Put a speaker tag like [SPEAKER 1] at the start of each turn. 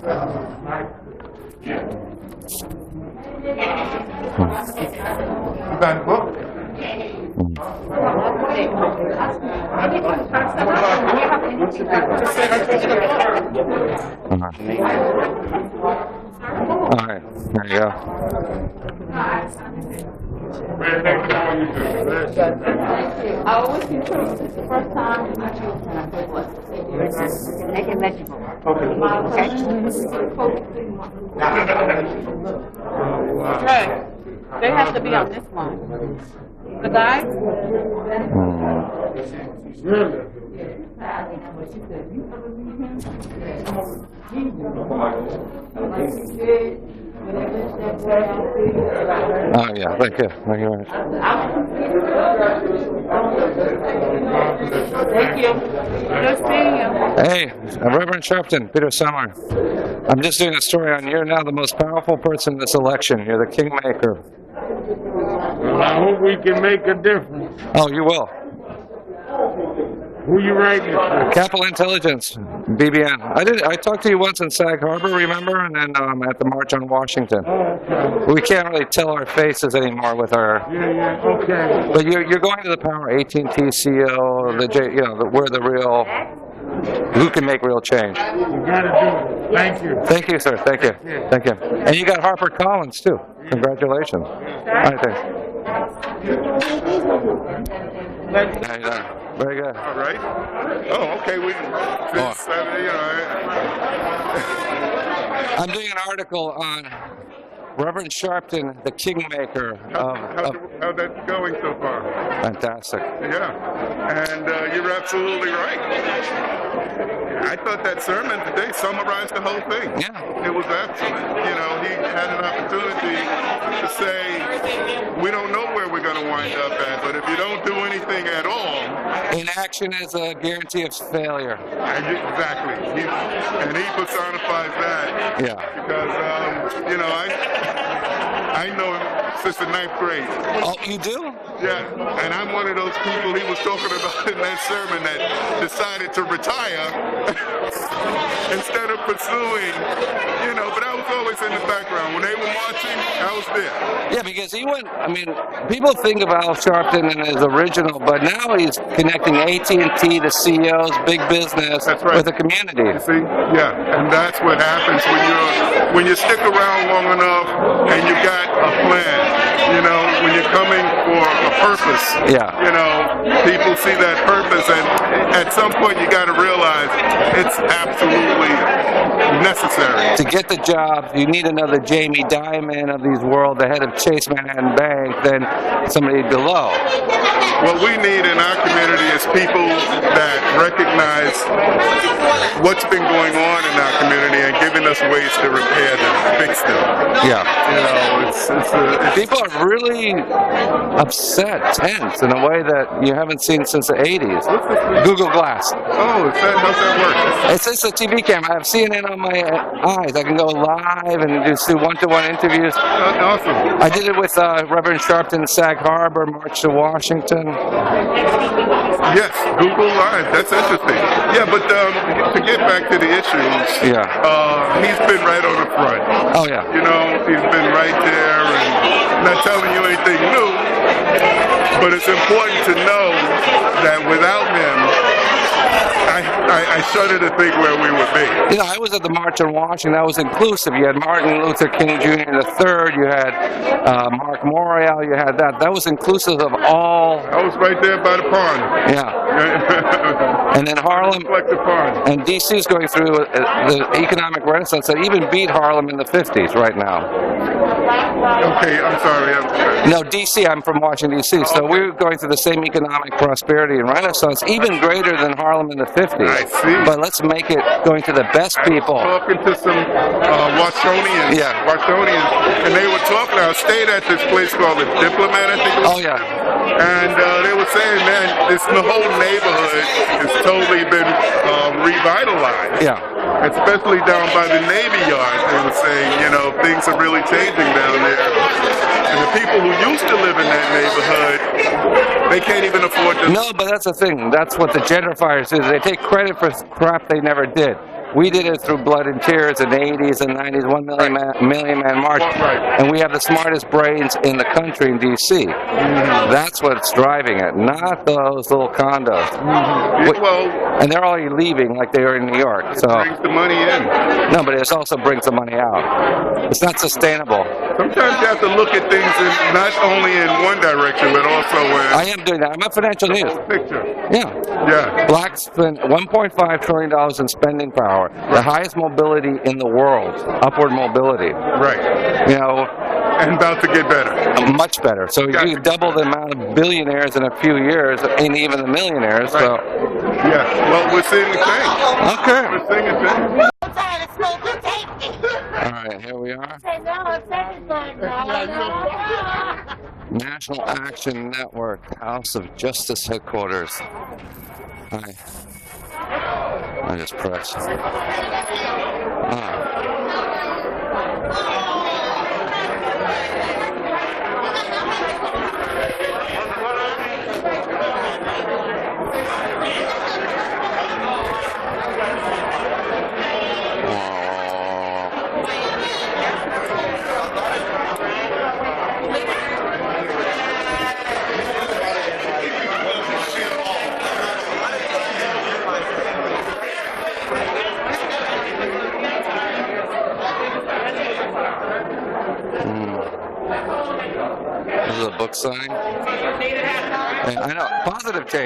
[SPEAKER 1] You got the book?
[SPEAKER 2] All right, there you go.
[SPEAKER 3] I always see too. It's the first time I choose and I play what? Make it legible. Okay. They have to be on this one. The guys?
[SPEAKER 2] Oh yeah, thank you. Thank you very much.
[SPEAKER 3] Thank you. Good seeing you.
[SPEAKER 2] Hey, Reverend Sharpton, Peter Summer. I'm just doing a story on you're now the most powerful person in this election. You're the kingmaker.
[SPEAKER 1] Well, I hope we can make a difference.
[SPEAKER 2] Oh, you will.
[SPEAKER 1] Who you writing for?
[SPEAKER 2] Capital Intelligence, BBN. I talked to you once in Sag Harbor, remember? And then at the March on Washington.
[SPEAKER 1] Okay.
[SPEAKER 2] We can't really tell our faces anymore with our.
[SPEAKER 1] Yeah, okay.
[SPEAKER 2] But you're going to the power. AT&T CEO, we're the real. Who can make real change?
[SPEAKER 1] You gotta do it. Thank you.
[SPEAKER 2] Thank you, sir. Thank you. Thank you. And you got Harper Collins too. Congratulations. All right, thanks. Very good.
[SPEAKER 4] All right. Oh, okay.
[SPEAKER 2] I'm doing an article on Reverend Sharpton, the kingmaker.
[SPEAKER 4] How's that going so far?
[SPEAKER 2] Fantastic.
[SPEAKER 4] Yeah, and you're absolutely right. I thought that sermon today summarized the whole thing.
[SPEAKER 2] Yeah.
[SPEAKER 4] It was excellent. You know, he had an opportunity to say, we don't know where we're going to wind up at, but if you don't do anything at all...
[SPEAKER 2] Inaction is a guarantee of failure.
[SPEAKER 4] Exactly. And he personifies that.
[SPEAKER 2] Yeah.
[SPEAKER 4] Because, you know, I know him since the 9th grade.
[SPEAKER 2] Oh, you do?
[SPEAKER 4] Yeah, and I'm one of those people he was talking about in that sermon that decided to retire instead of pursuing, you know, but I was always in the background. When they were marching, I was there.
[SPEAKER 2] Yeah, because he went, I mean, people think of Al Sharpton and his original, but now he's connecting AT&T to CEOs, big business, with the community.
[SPEAKER 4] You see? Yeah, and that's what happens when you stick around long enough and you got a plan. You know, when you're coming for a purpose, you know, people see that purpose, and at some point you got to realize it's absolutely necessary.
[SPEAKER 2] To get the job, you need another Jamie Dimon of these world, the head of Chase Manhattan Bank, than somebody below.
[SPEAKER 4] What we need in our community is people that recognize what's been going on in our community and giving us ways to repair them, fix them.
[SPEAKER 2] Yeah.
[SPEAKER 4] You know,
[SPEAKER 2] people are really upset, tense, in a way that you haven't seen since the 80s. Google Glass.
[SPEAKER 4] Oh, how's that work?
[SPEAKER 2] It's just a TV camera. I have CNN on my eyes. I can go live and just do one-to-one interviews.
[SPEAKER 4] Awesome.
[SPEAKER 2] I did it with Reverend Sharpton, Sag Harbor, March to Washington.
[SPEAKER 4] Yes, Google Live. That's interesting. Yeah, but to get back to the issues, he's been right on the front.
[SPEAKER 2] Oh, yeah.
[SPEAKER 4] You know, he's been right there and not telling you anything new, but it's important to know that without him, I shudder to think where we would be.
[SPEAKER 2] You know, I was at the March on Washington. That was inclusive. You had Martin Luther King Jr. III. You had Mark Morial. You had that. That was inclusive of all.
[SPEAKER 4] I was right there by the pond.
[SPEAKER 2] Yeah. And then Harlem.
[SPEAKER 4] Like the pond.
[SPEAKER 2] And D.C. is going through the economic renaissance that even beat Harlem in the 50s right now.
[SPEAKER 4] Okay, I'm sorry.
[SPEAKER 2] No, D.C. I'm from Washington, D.C. So we're going through the same economic prosperity and renaissance, even greater than Harlem in the 50s.
[SPEAKER 4] I see.
[SPEAKER 2] But let's make it going to the best people.
[SPEAKER 4] Talking to some Washingtonians.
[SPEAKER 2] Yeah.
[SPEAKER 4] Washingtonians. And they were talking. I stayed at this place called the Diplomat, I think it was.
[SPEAKER 2] Oh, yeah.
[SPEAKER 4] And they were saying, man, the whole neighborhood has totally been revitalized.
[SPEAKER 2] Yeah.
[SPEAKER 4] Especially down by the Navy Yard. They were saying, you know, things are really changing down there. And the people who used to live in that neighborhood, they can't even afford to...
[SPEAKER 2] No, but that's the thing. That's what the gentrifiers do. They take credit for crap they never did. we did it through Blood and Tears in the 80s and 90s, 1 Million Man March, and we have the smartest brains in the country in D.C. That's what's driving it, not those little condos. And they're already leaving like they are in New York. So
[SPEAKER 4] brings the money in.
[SPEAKER 2] No, but it also brings the money out. It's not sustainable.
[SPEAKER 4] Sometimes you have to look at things not only in one direction, but also in...
[SPEAKER 2] I am doing that. I'm at Financial News.
[SPEAKER 4] Picture.
[SPEAKER 2] Yeah. Blacks spend $1.5 trillion in spending power. The highest mobility in the world. Upward mobility.
[SPEAKER 4] Right.
[SPEAKER 2] You know...
[SPEAKER 4] And about to get better.
[SPEAKER 2] Much better. So you double the amount of billionaires in a few years, and even the millionaires.
[SPEAKER 4] Right.
[SPEAKER 2] So.
[SPEAKER 4] Yeah. Well, we're seeing the thing.
[SPEAKER 2] Okay.
[SPEAKER 4] We're seeing the thing.
[SPEAKER 2] All right, here we are. National Action Network, House of Justice headquarters. Hi. I just pressed. This is a book sign. I know, positive change.